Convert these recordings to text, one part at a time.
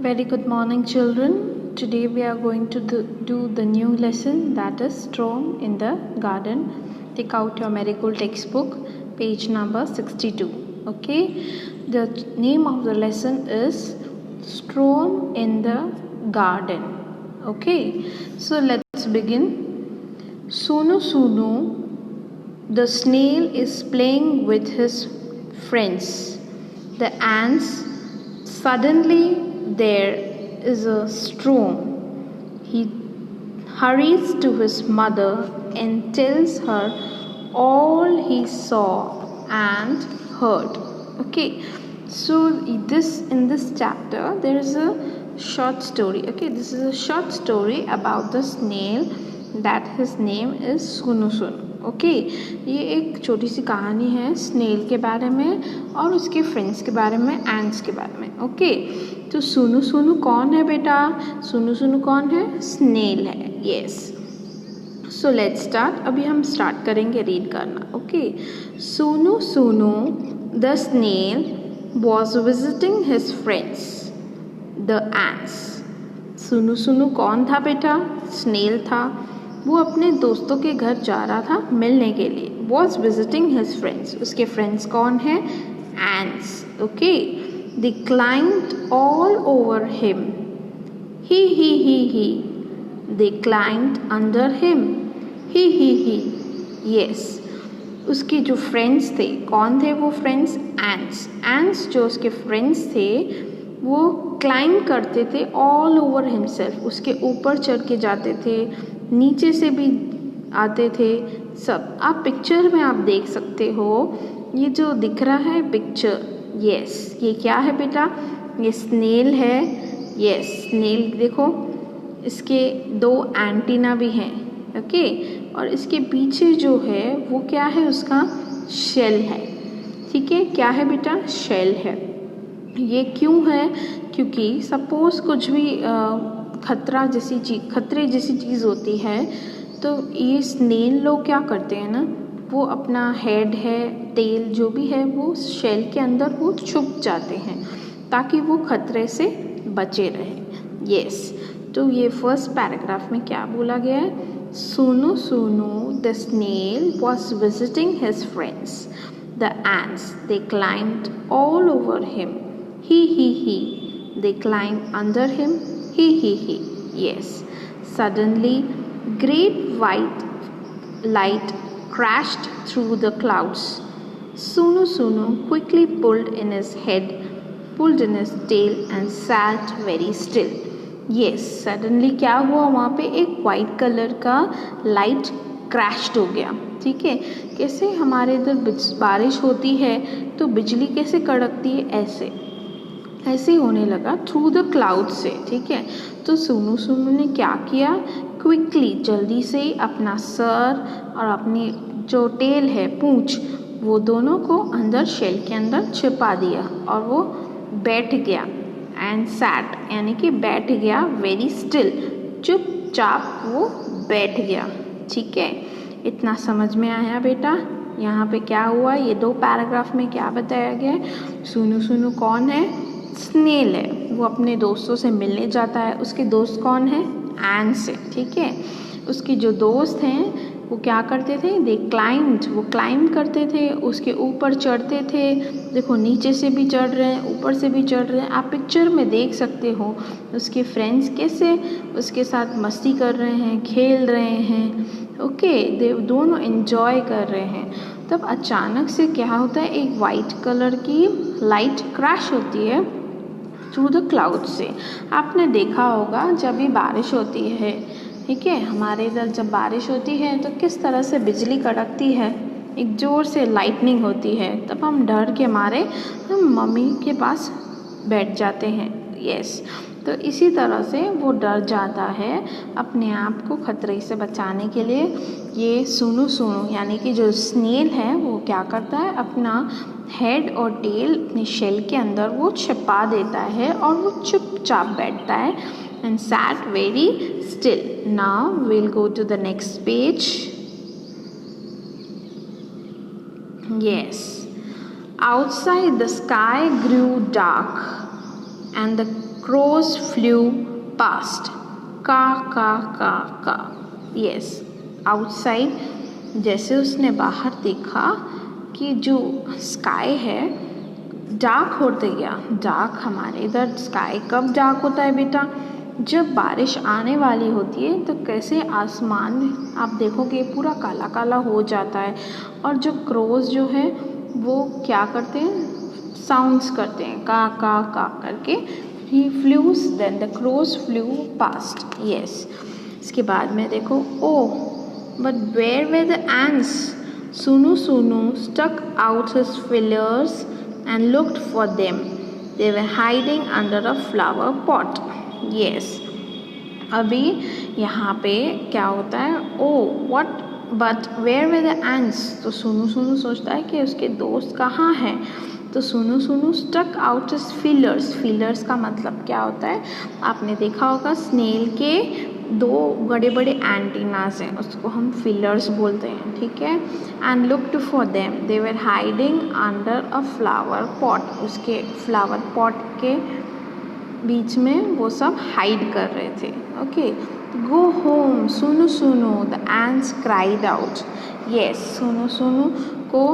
Very good morning, children. Today we are going to do the new lesson, that is Storm in the Garden. Take out your Marigold textbook, page number 62. Okay, the name of the lesson is Storm in the Garden. Okay, so let's begin. Sunu Sunu, the snail is playing with his friends, the ants. Suddenly there is a storm. He hurries to his mother and tells her all he saw and heard. Okay, so in this chapter there is a short story. Okay, this is a short story about the snail that his name is Sunu Sunu. Okay ये एक छोटी सी कहानी है snail के बारे में और उसके फ्रेंड्स के बारे में, एंड्स के बारे में. ओके, तो सुनु सुनु कौन है बेटा? सुनु सुनु कौन है? स्नेल है. Yes, so let's start. अभी हम स्टार्ट करेंगे रीड करना. Okay, Sunu Sunu the snail was visiting his friends the ants. Sunu Sunu कौन था बेटा? स्नेल था. वो अपने दोस्तों के घर जा रहा था मिलने के लिए. Was visiting his friends. उसके फ्रेंड्स कौन है? एंड्स. ओके, दे क्लाइंब्ड ऑल ओवर हिम. ही दे क्लाइंब्ड अंडर हिम. ही यस. उसके जो फ्रेंड्स थे, कौन थे वो फ्रेंड्स? एंड्स. एंड्स जो उसके फ्रेंड्स थे वो क्लाइंब करते थे ऑल ओवर हिमसेल्फ. उसके ऊपर चढ़ के जाते थे, नीचे से भी आते थे, सब. आप पिक्चर में आप देख सकते हो. ये जो दिख रहा है पिक्चर, यस, ये क्या है बेटा? ये स्नेल है. यस, स्नेल देखो, इसके दो एंटीना भी हैं. ओके, और इसके पीछे जो है वो क्या है? उसका शेल है. ठीक है, क्या है बेटा? शेल है. ये क्यों है? क्योंकि सपोज कुछ भी खतरे जैसी चीज़ होती है तो ये स्नेल लोग क्या करते हैं ना, वो अपना हेड है, टेल जो भी है वो शेल के अंदर वो छुप जाते हैं ताकि वो खतरे से बचे रहें. यस, तो ये फर्स्ट पैराग्राफ में क्या बोला गया है? Sunu Sunu the snail was visiting his friends the ants. They climbed all over him. He. They climbed under him. He. Yes. Suddenly, great white light crashed through the clouds. Sunu Sunu quickly pulled in his tail and sat very still. Yes, suddenly क्या हुआ? वहाँ पे एक white colour का light crashed हो गया. ठीक है, कैसे हमारे इधर बारिश होती है तो बिजली कैसे कड़कती है, ऐसे होने लगा थ्रू द क्लाउड से. ठीक है, तो सुनु सुनु ने क्या किया? क्विकली, जल्दी से अपना सर और अपनी जो टेल है, पूंछ, वो दोनों को अंदर शेल के अंदर छिपा दिया और वो बैठ गया. एंड सैट यानी कि बैठ गया, वेरी स्टिल, चुपचाप वो बैठ गया. ठीक है, इतना समझ में आया बेटा? यहाँ पे क्या हुआ? ये दो पैराग्राफ में क्या बताया गया है? सुनु सुनु कौन है? स्नेल है. वो अपने दोस्तों से मिलने जाता है. उसके दोस्त कौन है? एंड्स है. ठीक है, उसके जो दोस्त हैं वो क्या करते थे? दे क्लाइंब्ड, वो क्लाइंब करते थे, उसके ऊपर चढ़ते थे. देखो, नीचे से भी चढ़ रहे हैं, ऊपर से भी चढ़ रहे हैं. आप पिक्चर में देख सकते हो उसके फ्रेंड्स कैसे उसके साथ मस्ती कर रहे हैं, खेल रहे हैं. ओके, दे दोनों एंजॉय कर रहे हैं. तब अचानक से क्या होता है? एक वाइट कलर की लाइट क्रैश होती है थ्रू द क्लाउड से. आपने देखा होगा जब भी बारिश होती है, ठीक है, हमारे इधर जब बारिश होती है तो किस तरह से बिजली कड़कती है, एक ज़ोर से लाइटनिंग होती है. तब हम डर के मारे हम मम्मी के पास बैठ जाते हैं. यस, तो इसी तरह से वो डर जाता है. अपने आप को खतरे से बचाने के लिए ये सुनु सुनु यानी कि जो स्नेल है वो क्या करता है? अपना हेड और टेल अपने शेल के अंदर वो छिपा देता है और वो चुपचाप बैठता है. And sat very still. Now we'll go to the next page. Yes. Outside the sky grew dark and the crows flew past. का का का का. Yes, outside. जैसे उसने बाहर देखा कि जो स्काई है डार्क होते गया. डार्क, हमारे इधर स्काई कब डार्क होता है बेटा? जब बारिश आने वाली होती है तो कैसे आसमान आप देखोगे पूरा काला काला हो जाता है. और जो क्रोज जो है वो क्या करते हैं, साउंड्स करते हैं का करके. He flews, then the crows flew past. Yes. इसके बाद में देखो, oh, but where were the ants? Sunu stuck out his feelers and looked for them. They were hiding under a flower pot. Yes. अभी यहाँ पे क्या होता है, oh, what, but where were the ants? तो सुनु सोचता है कि उसके दोस्त कहाँ हैं. तो Sunu stuck out his feelers. Feelers का मतलब क्या होता है, आपने देखा होगा स्नेल के 2 बड़े बड़े एंटीनास हैं, उसको हम फीलर्स बोलते हैं. ठीक है. And looked for them. They were hiding under a flower pot. उसके फ्लावर पॉट के बीच में वो सब हाइड कर रहे थे. ओके. गो होम सुनु the ants cried out. Yes, सुनु को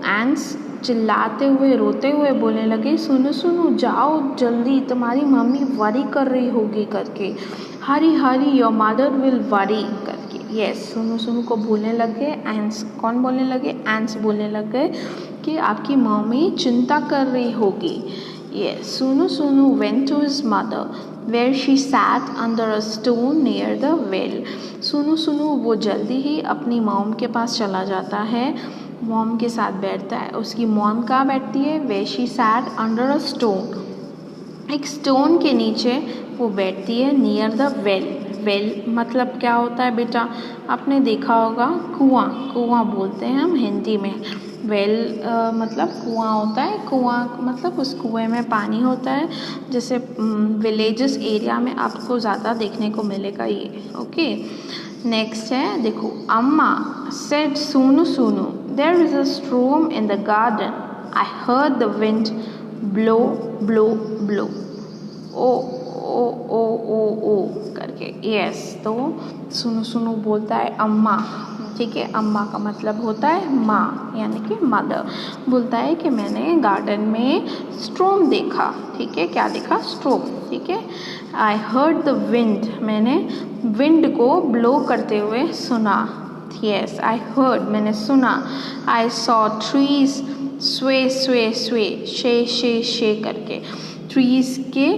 एंट्स चिल्लाते हुए रोते हुए बोलने लगे, सुनु जाओ जल्दी, तुम्हारी मम्मी वरी कर रही होगी करके. हरी योर मदर विल वरी करके. यस, सुनु को बोलने लगे. एंट्स कौन बोलने लगे? एंट्स बोलने लगे कि आपकी मम्मी चिंता कर रही होगी. Yes, Sunu went to his mother where she sat under a stone near the well. सुनु वो जल्दी ही अपनी मॉम के पास चला जाता है, मॉम के साथ बैठता है. उसकी मॉम कहाँ बैठती है? where she sat under a stone. एक स्टोन के नीचे वो बैठती है नियर द वेल. वेल मतलब क्या होता है बेटा? आपने देखा होगा कुआं बोलते हैं हम हिंदी में. वेल मतलब कुआं होता है. कुआं मतलब उस कुएं में पानी होता है. जैसे विलेजेस एरिया में आपको ज़्यादा देखने को मिलेगा ये. ओके. नेक्स्ट है देखो, Amma said Sunu there is a storm in the garden. I heard the wind blow blow blow. ओ करके. यस, तो सुनु बोलता है अम्मा. ठीक है. अम्मा का मतलब होता है माँ, यानी कि मदर. बोलता है कि मैंने गार्डन में स्ट्रॉम देखा. ठीक है. क्या देखा? स्ट्रॉम. ठीक है. आई हर्ड द विंड. मैंने विंड को ब्लो करते हुए सुना. यस, आई हर्ड मैंने सुना. आई सॉ ट्रीज स्वे शे करके. ट्रीज़ के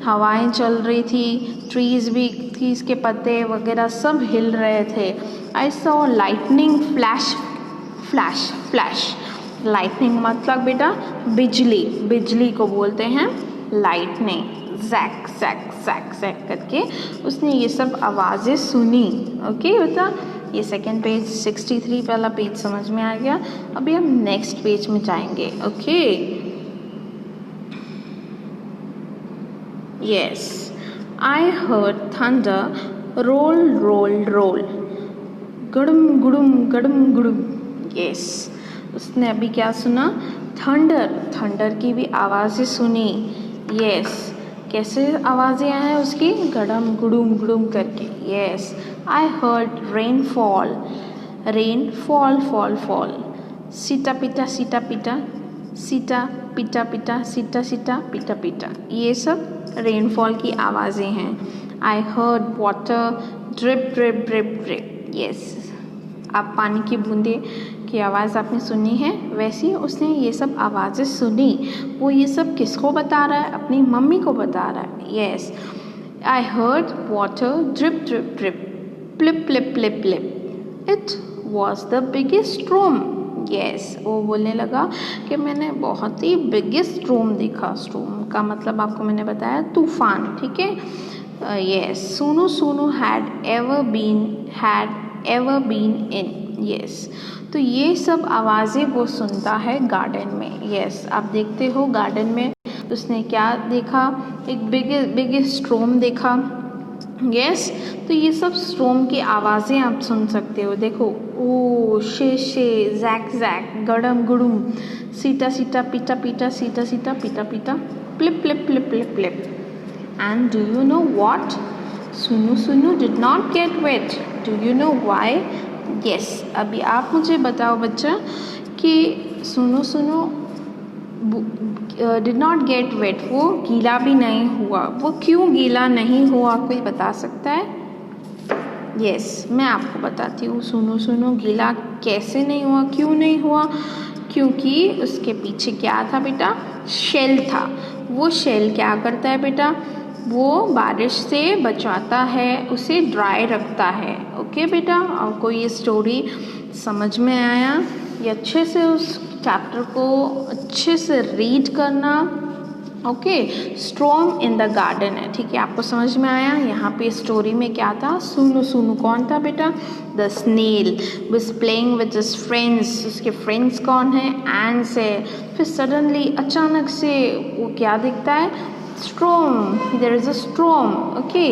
हवाएं चल रही थी. ट्रीज़ के पत्ते वगैरह सब हिल रहे थे. I saw lightning flash. Lightning मतलब बेटा बिजली को बोलते हैं लाइटनिंग. जैक करके उसने ये सब आवाज़ें सुनी. ओके बेटा, ये सेकेंड पेज 63 वाला पेज समझ में आ गया. अभी हम नेक्स्ट पेज में जाएंगे. Okay. Yes, I heard thunder roll. गुडुम. Yes, उसने अभी क्या सुना? थंडर की भी आवाज़ें सुनी. Yes, कैसे आवाज़ें हैं उसकी? गडम गुडुम करके. Yes, I heard rainfall. Fall. सीटा पिटा. ये सब रेनफॉल की आवाज़ें हैं. आई हर्ड वाटर ड्रिप. यस, आप पानी की बूंदे की आवाज़ आपने सुनी है, वैसे उसने ये सब आवाज़ें सुनी. वो ये सब किसको बता रहा है? अपनी मम्मी को बता रहा है. Yes, I heard water drip plip. It was the biggest storm. Yes, वो बोलने लगा कि मैंने बहुत ही बिगेस्ट स्ट्रॉम देखा. स्ट्रॉम का मतलब आपको मैंने बताया तूफान. ठीक है. Yes, Sunu had ever been in. Yes, तो ये सब आवाज़ें वो सुनता है गार्डन में. यस, आप देखते हो गार्डन में उसने क्या देखा? एक बिगेस्ट स्ट्रॉम देखा. यस, तो ये सब स्ट्रॉम की आवाज़ें आप सुन सकते हो. देखो, ओ शे जैक गडम गुडुम, सीटा पिटा सीटा पिटा प्लिप. And do you know what? Sunu Sunu did not get wet. Do you know why? Yes. अभी आप मुझे बताओ बच्चा कि सुनो सुनो डिड नॉट गेट वेट, वो गीला भी नहीं हुआ, वो क्यों गीला नहीं हुआ, कोई बता सकता है? यस, मैं आपको बताती हूँ। सुनो सुनो गीला कैसे नहीं हुआ, क्यों नहीं हुआ? क्योंकि उसके पीछे क्या था बेटा? शेल था। वो शेल क्या करता है बेटा? वो बारिश से बचाता है, उसे ड्राई रखता है। ओके बेटा, आपको ये स्टोरी समझ में आया? ये अच्छे से उस चैप्टर को अच्छे से रीड करना। Okay, storm in the garden है, ठीक है, आपको समझ में आया? यहाँ पे स्टोरी में क्या था? सुनु सुनु कौन था बेटा? The snail was playing with his friends. उसके फ्रेंड्स कौन है? एंड्स है। फिर सडनली अचानक से वो क्या दिखता है? Storm, there is a storm. Okay,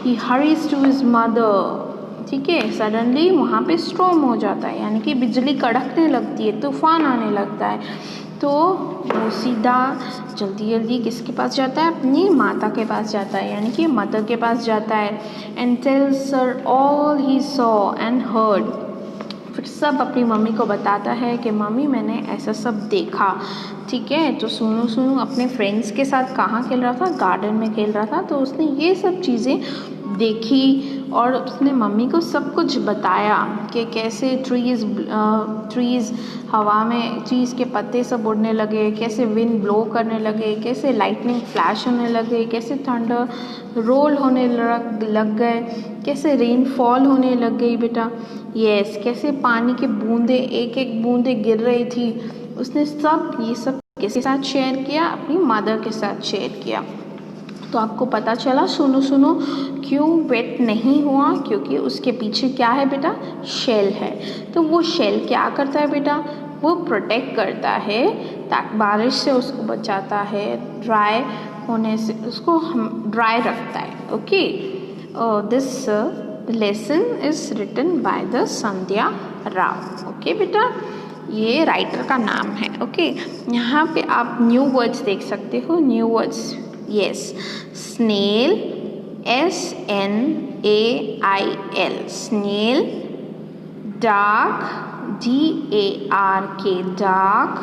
he hurries to his mother. ठीक है, सडनली वहाँ पे स्टॉर्म हो जाता है, यानी कि बिजली कड़कने लगती है, तूफान आने लगता है। तो वो सीधा जल्दी जल्दी किसके पास जाता है? अपनी माता के पास जाता है, यानी कि मदर के पास जाता है। And tells her all he saw and heard. फिर सब अपनी मम्मी को बताता है कि मम्मी मैंने ऐसा सब देखा। ठीक है, तो सुनो सुनो अपने फ्रेंड्स के साथ कहाँ खेल रहा था? गार्डन में खेल रहा था। तो उसने ये सब चीज़ें देखी और उसने मम्मी को सब कुछ बताया कि कैसे ट्रीज़ हवा में, ट्रीज़ के पत्ते सब उड़ने लगे, कैसे विंड ब्लो करने लगे, कैसे लाइटनिंग फ्लैश होने लगे, कैसे थंडर रोल होने लग गए, कैसे रेनफॉल होने लग गई बेटा। यस, कैसे पानी के बूंदे एक एक बूंदे गिर रही थी। उसने सब ये सब किसके साथ शेयर किया? अपनी मदर के साथ शेयर किया। तो आपको पता चला सुनो सुनो क्यों वेट नहीं हुआ? क्योंकि उसके पीछे क्या है बेटा? शेल है। तो वो शेल क्या करता है बेटा? वो प्रोटेक्ट करता है, ताकि बारिश से उसको बचाता है, ड्राई होने से उसको ड्राई रखता है। Okay, this lesson is written by the Sandhya Rao. Okay बेटा, ये राइटर का नाम है। ओके, यहाँ पे आप न्यू वर्ड्स देख सकते हो। New words, yes, snail, snail, snail, dark, dark, dark,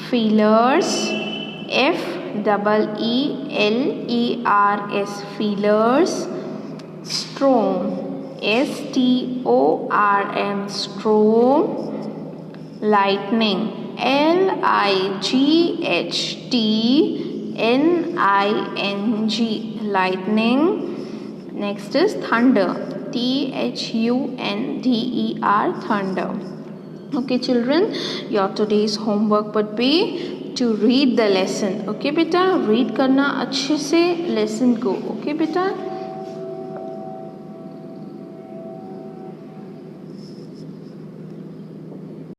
feelers, feelers, feelers, storm, storm, storm, lightning, light, ning, lightning. Next is thunder, thunder, thunder. Okay children, your today's homework would be to read the lesson. Okay beta, read करना अच्छे से lesson को. Okay beta.